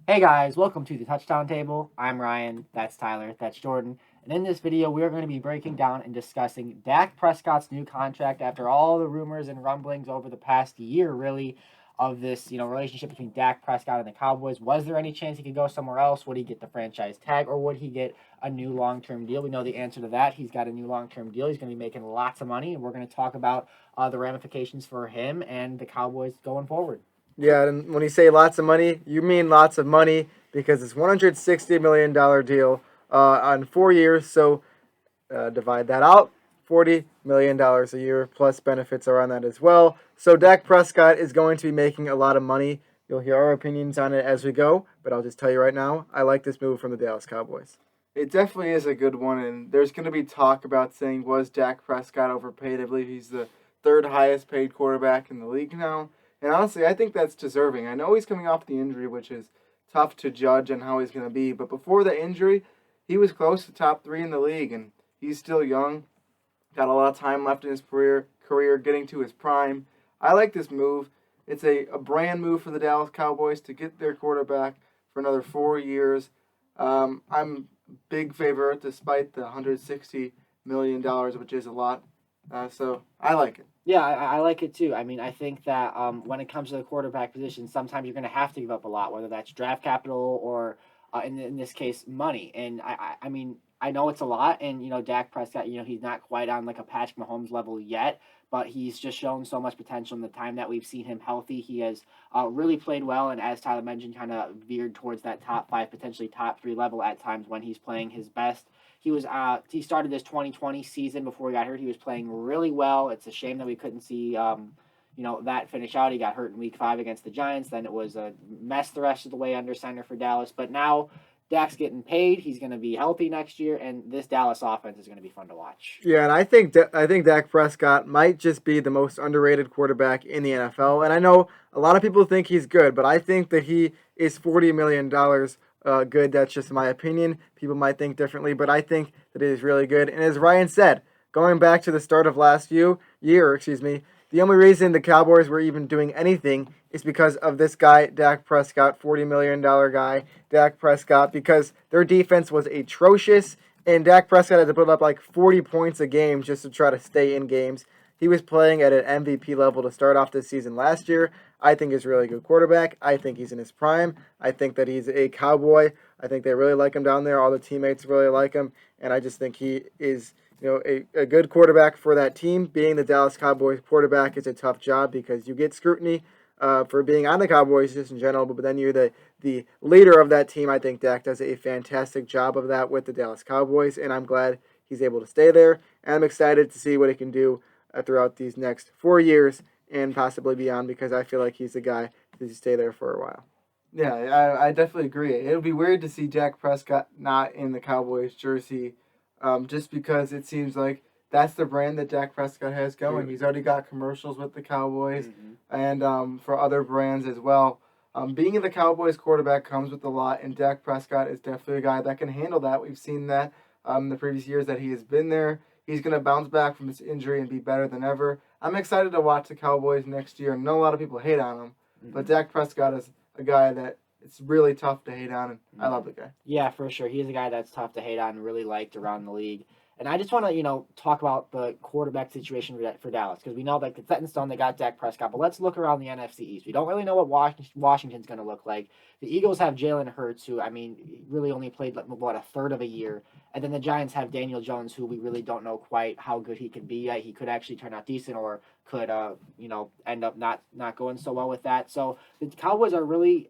Hey guys, welcome to the Touchdown Table. I'm Ryan, that's Tyler, that's Jordan. And in this video, we are going to be breaking down and discussing Dak Prescott's new contract after all the rumors and rumblings over the past year, really, of this, relationship between Dak Prescott and the Cowboys. Was there any chance he could go somewhere else? Would he get the franchise tag or would he get a new long-term deal? We know the answer to that. He's got a new long-term deal. He's going to be making lots of money, and we're going to talk about the ramifications for him and the Cowboys going forward. Yeah, and when you say lots of money, you mean lots of money because it's $160 million deal on 4 years. So divide that out, $40 million a year plus benefits are on that as well. So Dak Prescott is going to be making a lot of money. You'll hear our opinions on it as we go, but I'll just tell you right now, I like this move from the Dallas Cowboys. It definitely is a good one, and there's going to be talk about saying, was Dak Prescott overpaid? I believe he's the third highest paid quarterback in the league now. And honestly, I think that's deserving. I know he's coming off the injury, which is tough to judge on how he's going to be. But before the injury, he was close to top three in the league, and he's still young. Got a lot of time left in his career getting to his prime. I like this move. It's a brand move for the Dallas Cowboys to get their quarterback for another 4 years. I'm a big favorite despite the $160 million, which is a lot. So I like it. Yeah, I like it too. I mean, I think that when it comes to the quarterback position, sometimes you're going to have to give up a lot, whether that's draft capital or, in this case, money. And I mean, I know it's a lot. And, Dak Prescott, he's not quite on like a Patrick Mahomes level yet, but he's just shown so much potential in the time that we've seen him healthy. He has really played well. And as Tyler mentioned, kind of veered towards that top five, potentially top three level at times when he's playing his best. He started this 2020 season before he got hurt. He was playing really well. It's a shame that we couldn't see that finish out. He got hurt in week 5 against the Giants. Then it was a mess the rest of the way under center for Dallas. But now Dak's getting paid. He's going to be healthy next year, and this Dallas offense is going to be fun to watch. Yeah, and I think Dak Prescott might just be the most underrated quarterback in the NFL. And I know a lot of people think he's good, but I think that he is $40 million good. That's just my opinion. People might think differently, but I think that it is really good. And as Ryan said, going back to the start of last year, the only reason the Cowboys were even doing anything is because of this guy, Dak Prescott, $40 million guy, Dak Prescott, because their defense was atrocious, and Dak Prescott had to put up like 40 points a game just to try to stay in games. He was playing at an MVP level to start off this season last year. I think he's a really good quarterback. I think he's in his prime. I think that he's a Cowboy. I think they really like him down there. All the teammates really like him, and I just think he is a good quarterback for that team. Being the Dallas Cowboys quarterback is a tough job because you get scrutiny for being on the Cowboys just in general, but then you're the leader of that team. I think Dak does a fantastic job of that with the Dallas Cowboys, and I'm glad he's able to stay there. And I'm excited to see what he can do throughout these next 4 years and possibly beyond because I feel like he's the guy to stay there for a while. Yeah, I definitely agree. It would be weird to see Dak Prescott not in the Cowboys jersey just because it seems like that's the brand that Dak Prescott has going. He's already got commercials with the Cowboys and for other brands as well. Being the Cowboys quarterback comes with a lot, and Dak Prescott is definitely a guy that can handle that. We've seen that the previous years that he has been there. He's going to bounce back from this injury and be better than ever. I'm excited to watch the Cowboys next year. I know a lot of people hate on him, but Dak Prescott is a guy that it's really tough to hate on, and I love the guy. Yeah, for sure. He's a guy that's tough to hate on and really liked around the league. And I just want to, talk about the quarterback situation for Dallas because we know that it's set in stone. They got Dak Prescott, but let's look around the NFC East. We don't really know what Washington's going to look like. The Eagles have Jalen Hurts, who really only played a third of a year, and then the Giants have Daniel Jones, who we really don't know quite how good he can be yet. He could actually turn out decent, or could end up not going so well with that. So the Cowboys are really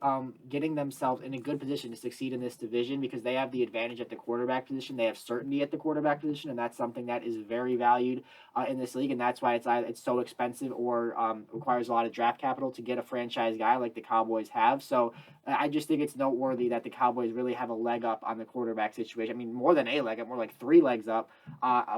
getting themselves in a good position to succeed in this division because they have the advantage at the quarterback position. They have certainty at the quarterback position, and that's something that is very valued in this league, and that's why it's so expensive or requires a lot of draft capital to get a franchise guy like the Cowboys have. So I just think it's noteworthy that the Cowboys really have a leg up on the quarterback situation. I mean, more than a leg up, more like 3 legs up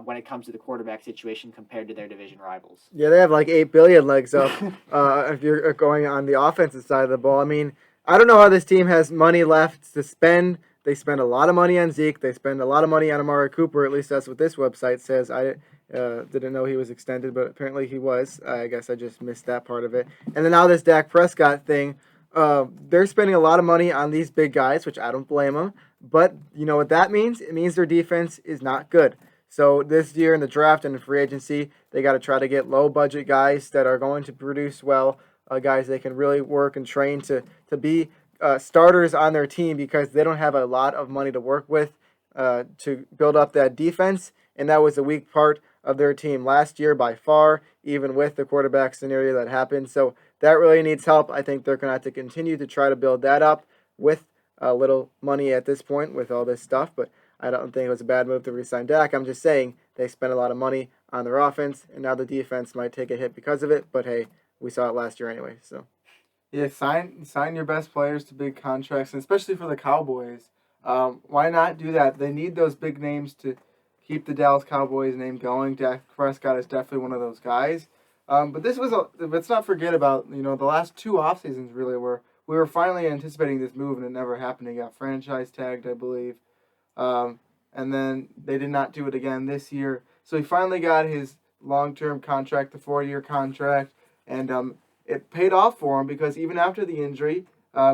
when it comes to the quarterback situation compared to their division rivals. Yeah, they have like 8 billion legs up if you're going on the offensive side of the ball. I mean, I don't know how this team has money left to spend. They spend a lot of money on Zeke. They spend a lot of money on Amari Cooper. At least that's what this website says. I didn't know he was extended, but apparently he was. I guess I just missed that part of it. And then now this Dak Prescott thing. they're spending a lot of money on these big guys, which I don't blame them. But you know what that means? It means their defense is not good. So this year in the draft and the free agency, they got to try to get low budget guys that are going to produce well, guys they can really work and train to be starters on their team because they don't have a lot of money to work with to build up that defense. And that was a weak part of their team last year by far, even with the quarterback scenario that happened. So that really needs help. I think they're going to have to continue to try to build that up with a little money at this point with all this stuff. But I don't think it was a bad move to re-sign Dak. I'm just saying they spent a lot of money on their offense, and now the defense might take a hit because of it. But hey, we saw it last year anyway. So Yeah, sign your best players to big contracts, and especially for the Cowboys. Why not do that? They need those big names to keep the Dallas Cowboys name going. Dak Prescott is definitely one of those guys. But let's not forget about the last two off seasons really where we were finally anticipating this move and it never happened. He got franchise tagged, I believe, and then they did not do it again this year. So he finally got his long-term contract, the 4-year contract, and it paid off for him because even after the injury,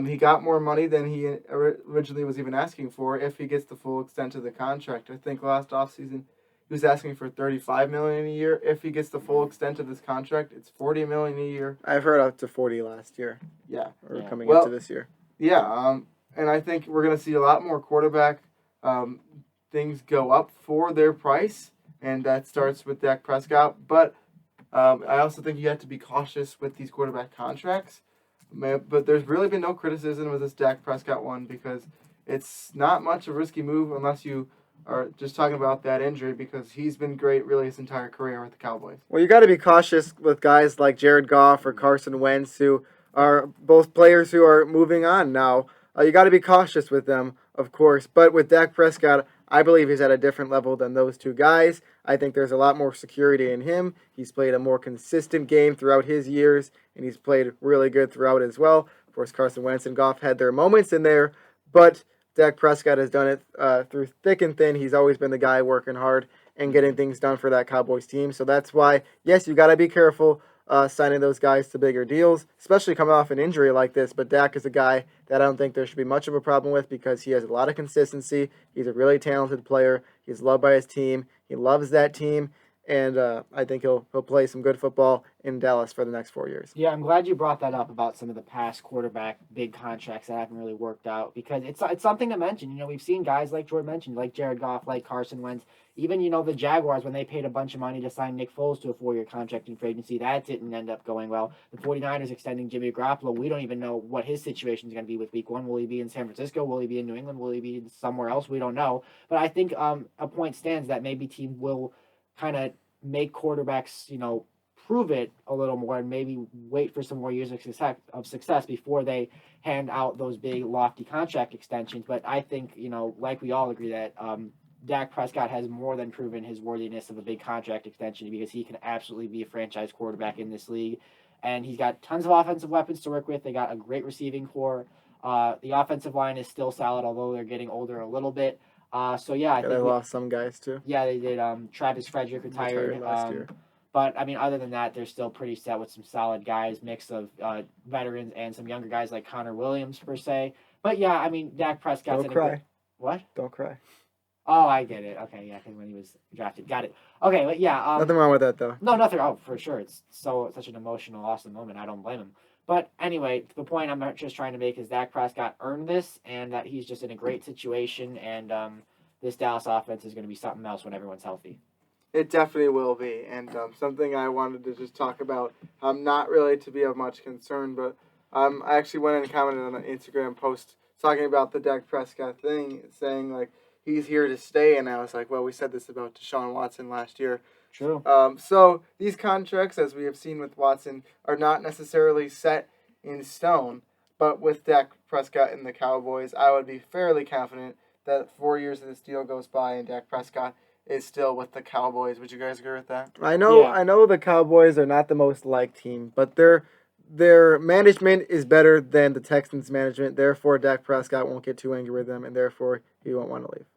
he got more money than he originally was even asking for if he gets the full extent of the contract. I think last offseason he was asking for $35 million a year. If he gets the full extent of this contract, it's $40 million a year. I've heard up to 40 last year. Yeah, coming into this year. Yeah, and I think we're gonna see a lot more quarterback things go up for their price, and that starts with Dak Prescott. But I also think you have to be cautious with these quarterback contracts. But there's really been no criticism with this Dak Prescott one because it's not much of a risky move unless you are just talking about that injury because he's been great really his entire career with the Cowboys. Well, you got to be cautious with guys like Jared Goff or Carson Wentz, who are both players who are moving on now. You got to be cautious with them, of course. But with Dak Prescott, I believe he's at a different level than those two guys. I think there's a lot more security in him. He's played a more consistent game throughout his years, and he's played really good throughout as well. Of course, Carson Wentz and Goff had their moments in there, but Dak Prescott has done it through thick and thin. He's always been the guy working hard and getting things done for that Cowboys team. So that's why, yes, you got to be careful signing those guys to bigger deals, especially coming off an injury like this. But Dak is a guy that I don't think there should be much of a problem with because he has a lot of consistency. He's a really talented player. He's loved by his team. He loves that team. And I think he'll play some good football in Dallas for the next 4 years. Yeah, I'm glad you brought that up about some of the past quarterback big contracts that haven't really worked out because it's something to mention. You know, we've seen guys like Jordan mentioned, like Jared Goff, like Carson Wentz, even the Jaguars when they paid a bunch of money to sign Nick Foles to a 4-year contract in free agency, that didn't end up going well. The 49ers extending Jimmy Garoppolo, we don't even know what his situation is going to be with Week 1. Will he be in San Francisco? Will he be in New England? Will he be somewhere else? We don't know. But I think a point stands that maybe team will kind of make quarterbacks, prove it a little more and maybe wait for some more years of success before they hand out those big lofty contract extensions. But I think, like we all agree that Dak Prescott has more than proven his worthiness of a big contract extension because he can absolutely be a franchise quarterback in this league. And he's got tons of offensive weapons to work with. They got a great receiving core. The offensive line is still solid, although they're getting older a little bit. I think they lost some guys too. Yeah, they did. Travis Frederick retired last year. But other than that, they're still pretty set with some solid guys, mix of veterans and some younger guys like Connor Williams per se. But yeah, Dak Prescott's Don't cry. What? Don't cry. Oh, I get it. Okay, yeah, because when he was drafted, got it. Okay, but yeah, nothing wrong with that though. No, nothing. Oh, for sure, it's such an emotional, awesome moment. I don't blame him. But anyway, the point I'm just trying to make is Dak Prescott earned this, and that he's just in a great situation, and this Dallas offense is going to be something else when everyone's healthy. It definitely will be, and something I wanted to just talk about, not really to be of much concern, but I actually went and commented on an Instagram post talking about the Dak Prescott thing, saying, like, he's here to stay, and I was like, well, we said this about Deshaun Watson last year. True. So these contracts, as we have seen with Watson, are not necessarily set in stone, but with Dak Prescott and the Cowboys, I would be fairly confident that 4 years of this deal goes by and Dak Prescott is still with the Cowboys. Would you guys agree with that? I know the Cowboys are not the most liked team, but their management is better than the Texans' management. Therefore, Dak Prescott won't get too angry with them, and therefore he won't want to leave.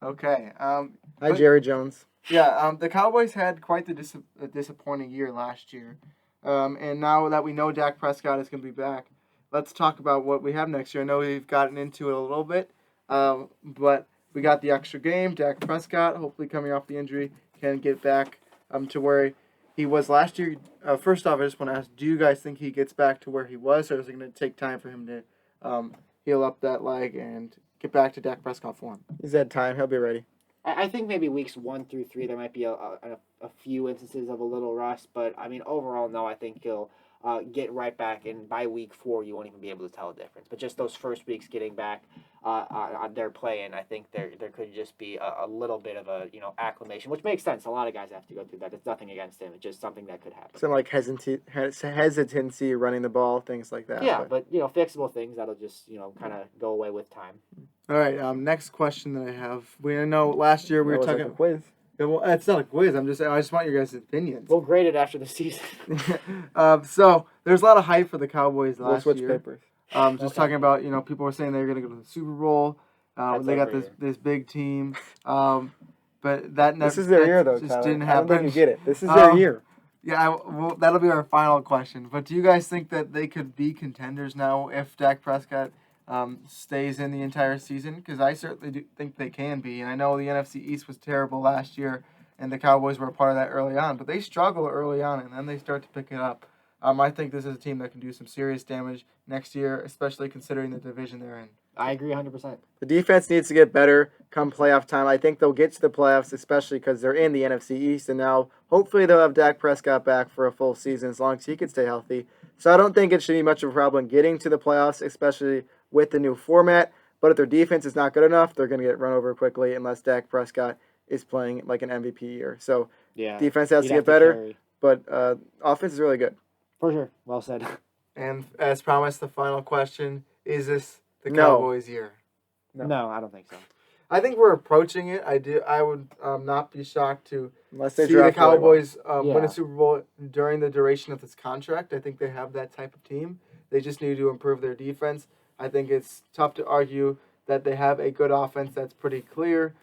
Okay. Hi, Jerry Jones. Yeah, the Cowboys had quite the disappointing year last year. And now that we know Dak Prescott is going to be back, let's talk about what we have next year. I know we've gotten into it a little bit, but we got the extra game. Dak Prescott, hopefully coming off the injury, can get back to where he was last year. First off, I just want to ask, do you guys think he gets back to where he was, or is it going to take time for him to heal up that leg and get back to Dak Prescott form? He's had time. He'll be ready. I think maybe weeks 1 through 3 there might be a few instances of a little rust, but I mean overall no, I think he'll get right back, and by week 4 you won't even be able to tell the difference. But just those first weeks getting back on their play, and I think there could just be a little bit of a acclimation, which makes sense. A lot of guys have to go through that. It's nothing against him. It's just something that could happen. Some like hesitancy running the ball, things like that. Yeah, but fixable things that'll just kind of go away with time. All right. Next question that I have. We know last year we were talking like a quiz. Well, it's not a quiz. I just want your guys' opinions. We'll grade it after the season. So there's a lot of hype for the Cowboys last We'll switch year. papers. Talking about people were saying they were going to go to the Super Bowl. They got this big team. But that never. This is their year, though, just Tyler. didn't I don't happen. think you get it. This is their year. Yeah, well, that'll be our final question. But do you guys think that they could be contenders now if Dak Prescott stays in the entire season? Because I certainly do think they can be. And I know the NFC East was terrible last year, and the Cowboys were a part of that early on. But they struggle early on, and then they start to pick it up. I think this is a team that can do some serious damage next year, especially considering the division they're in. I agree 100%. The defense needs to get better come playoff time. I think they'll get to the playoffs, especially because they're in the NFC East, and now hopefully they'll have Dak Prescott back for a full season as long as he can stay healthy. So I don't think it should be much of a problem getting to the playoffs, especially with the new format. But if their defense is not good enough, they're going to get run over quickly unless Dak Prescott is playing like an MVP year. So defense has to get better, but offense is really good. For sure. Well said. And as promised, the final question, is this the Cowboys' year? No, I don't think so. I think we're approaching it. I would not be shocked to Unless they see the draft Cowboys win a Super Bowl during the duration of this contract. I think they have that type of team. They just need to improve their defense. I think it's tough to argue that they have a good offense. That's pretty clear.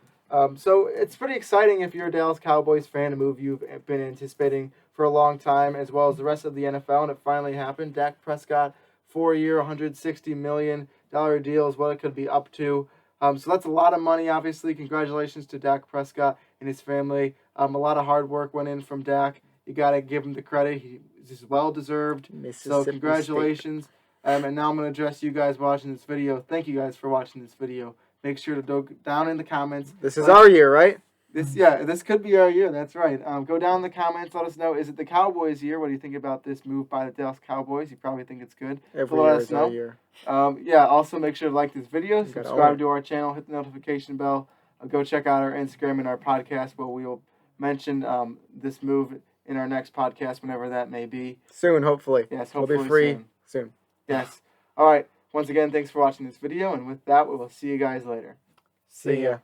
So it's pretty exciting if you're a Dallas Cowboys fan, a move you've been anticipating for a long time, as well as the rest of the NFL, and it finally happened. Dak Prescott, 4-year, $160 million deal is what it could be up to. So that's a lot of money, obviously. Congratulations to Dak Prescott and his family. A lot of hard work went in from Dak. You got to give him the credit. He's well-deserved. So congratulations. And now I'm going to address you guys watching this video. Thank you guys for watching this video. Make sure to go down in the comments. This is our year, right? This could be our year. That's right. Go down in the comments. Let us know. Is it the Cowboys' year? What do you think about this move by the Dallas Cowboys? You probably think it's good. Every year is our year. Also make sure to like this video, subscribe to our channel, hit the notification bell. Go check out our Instagram and our podcast where we will mention this move in our next podcast, whenever that may be. Soon, hopefully. Yes, hopefully it'll be free soon. Yes. All right. Once again, thanks for watching this video, and with that, we will see you guys later. See ya.